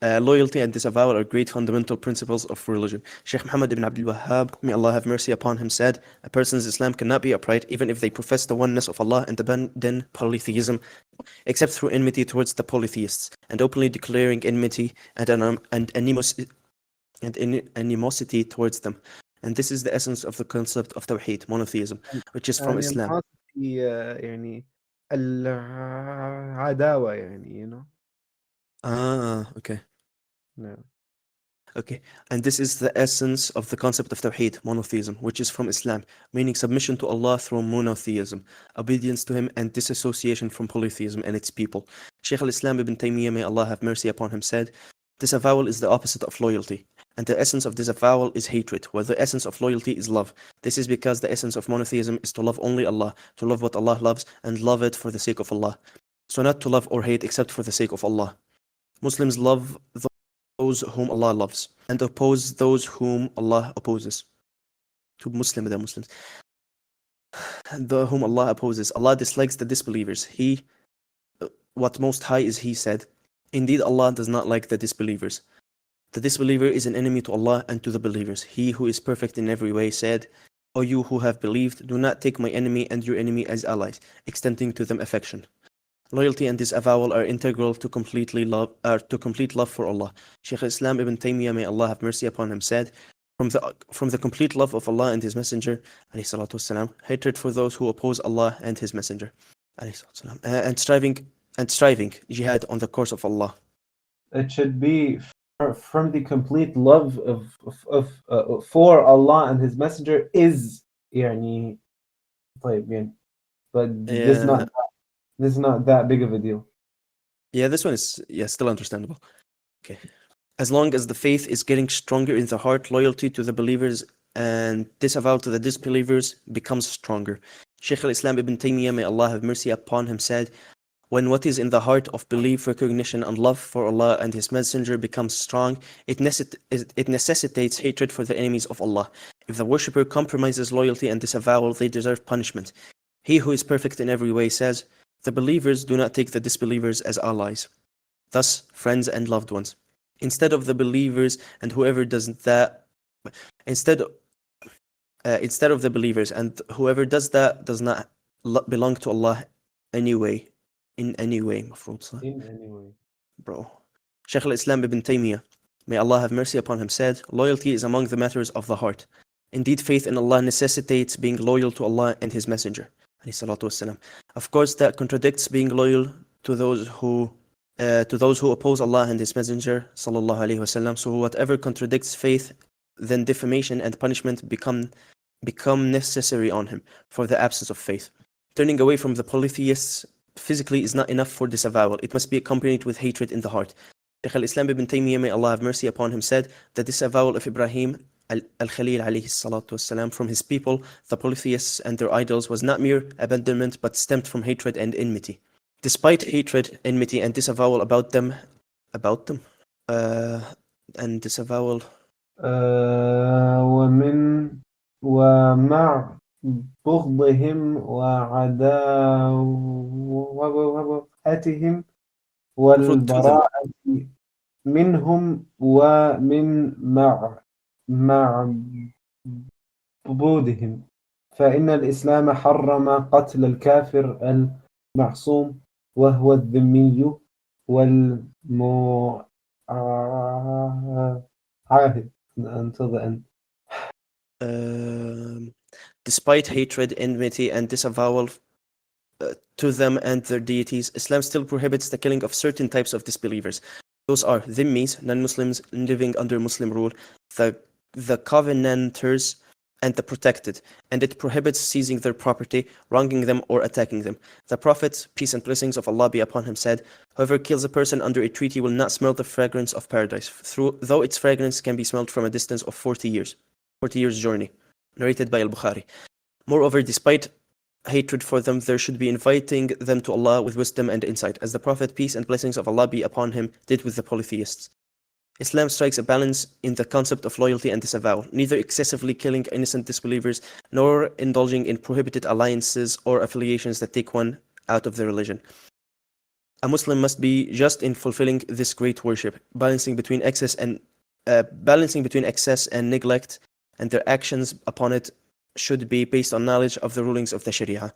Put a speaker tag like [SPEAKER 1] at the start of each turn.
[SPEAKER 1] Loyalty and disavowal are great fundamental principles of religion. Sheikh Muhammad ibn Abdul Wahhab, may Allah have mercy upon him, said, a person's Islam cannot be upright even if they profess the oneness of Allah and abandon polytheism, except through enmity towards the polytheists, and openly declaring enmity and animosity towards them. And this is the essence of the concept of Tawheed, monotheism, which is from Islam.
[SPEAKER 2] animosity يعني العداوة يعني you know.
[SPEAKER 1] Okay.
[SPEAKER 2] No.
[SPEAKER 1] Okay, and this is the essence of the concept of Tawheed, monotheism, which is from Islam, meaning submission to Allah through monotheism, obedience to Him, and disassociation from polytheism and its people. Shaykh al-Islam ibn Taymiyyah, may Allah have mercy upon him, said, disavowal is the opposite of loyalty, and the essence of disavowal is hatred, while the essence of loyalty is love. This is because the essence of monotheism is to love only Allah, to love what Allah loves, and love it for the sake of Allah. So not to love or hate except for the sake of Allah. Muslims love those whom Allah loves, and oppose those whom Allah opposes. To Muslims, whom Allah opposes. Allah dislikes the disbelievers. What Most High is He said, indeed Allah does not like the disbelievers. The disbeliever is an enemy to Allah and to the believers. He who is perfect in every way said, O you who have believed, do not take my enemy and your enemy as allies, extending to them affection. Loyalty and disavowal are integral to complete love for Allah. Shaykh al-Islam ibn Taymiyyah, may Allah have mercy upon him, said, from the complete love of Allah and His Messenger, والسلام, hatred for those who oppose Allah and His Messenger, والسلام, and striving, jihad on the course of Allah.
[SPEAKER 2] It should be from the complete love for Allah and His Messenger is يعني طيب يعني but this is not that big of a deal.
[SPEAKER 1] Yeah, this one is still understandable. Okay. As long as the faith is getting stronger in the heart, loyalty to the believers and disavowal to the disbelievers becomes stronger. Shaykh al-Islam ibn Taymiyyah, may Allah have mercy upon him, said, when what is in the heart of belief, recognition, and love for Allah and His Messenger becomes strong, it necessitates hatred for the enemies of Allah. If the worshipper compromises loyalty and disavowal, they deserve punishment. He who is perfect in every way says, the believers do not take the disbelievers as allies, thus friends and loved ones. Instead of the believers and whoever does that, instead of the believers and whoever does that does not belong to Allah anyway. In any way, bro. Shaykh al-Islam ibn Taymiyyah, may Allah have mercy upon him, said, loyalty is among the matters of the heart. Indeed, faith in Allah necessitates being loyal to Allah and His Messenger. Of course, that contradicts being loyal to those who oppose Allah and His Messenger, sallallahu alaihi wasallam. So whatever contradicts faith, then defamation and punishment become necessary on him for the absence of faith. Turning away from the polytheists physically is not enough for disavowal. It must be accompanied with hatred in the heart. Shaykh al-Islam ibn Taymiyyah, may Allah have mercy upon him, said, the disavowal of Ibrahim al-Khalil alayhi salatu wassalam from his people, the polytheists and their idols, was not mere abandonment but stemmed from hatred and enmity. Despite hatred, enmity, and disavowal about them, and disavowal
[SPEAKER 2] ومع بغضهم وعداوتهم والبراءة منهم ومن معبودهم فإن الإسلام حرم قتل الكافر المعصوم وهو الذمي والمعاهد until the end.
[SPEAKER 1] Despite hatred, enmity, and disavowal to them and their deities, Islam still prohibits the killing of certain types of disbelievers. Those are dhimmis, non-Muslims living under Muslim rule, the covenanters, and the protected, and it prohibits seizing their property, wronging them, or attacking them. The Prophet, peace and blessings of Allah be upon him, said, whoever kills a person under a treaty will not smell the fragrance of paradise, though its fragrance can be smelled from a distance of 40 years journey. Narrated by al-Bukhari. Moreover, despite hatred for them, there should be inviting them to Allah with wisdom and insight, as the Prophet, peace and blessings of Allah be upon him, did with the polytheists. Islam strikes a balance in the concept of loyalty and disavowal, neither excessively killing innocent disbelievers, nor indulging in prohibited alliances or affiliations that take one out of the religion. A Muslim must be just in fulfilling this great worship, balancing between excess and neglect, and their actions upon it should be based on knowledge of the rulings of the Sharia.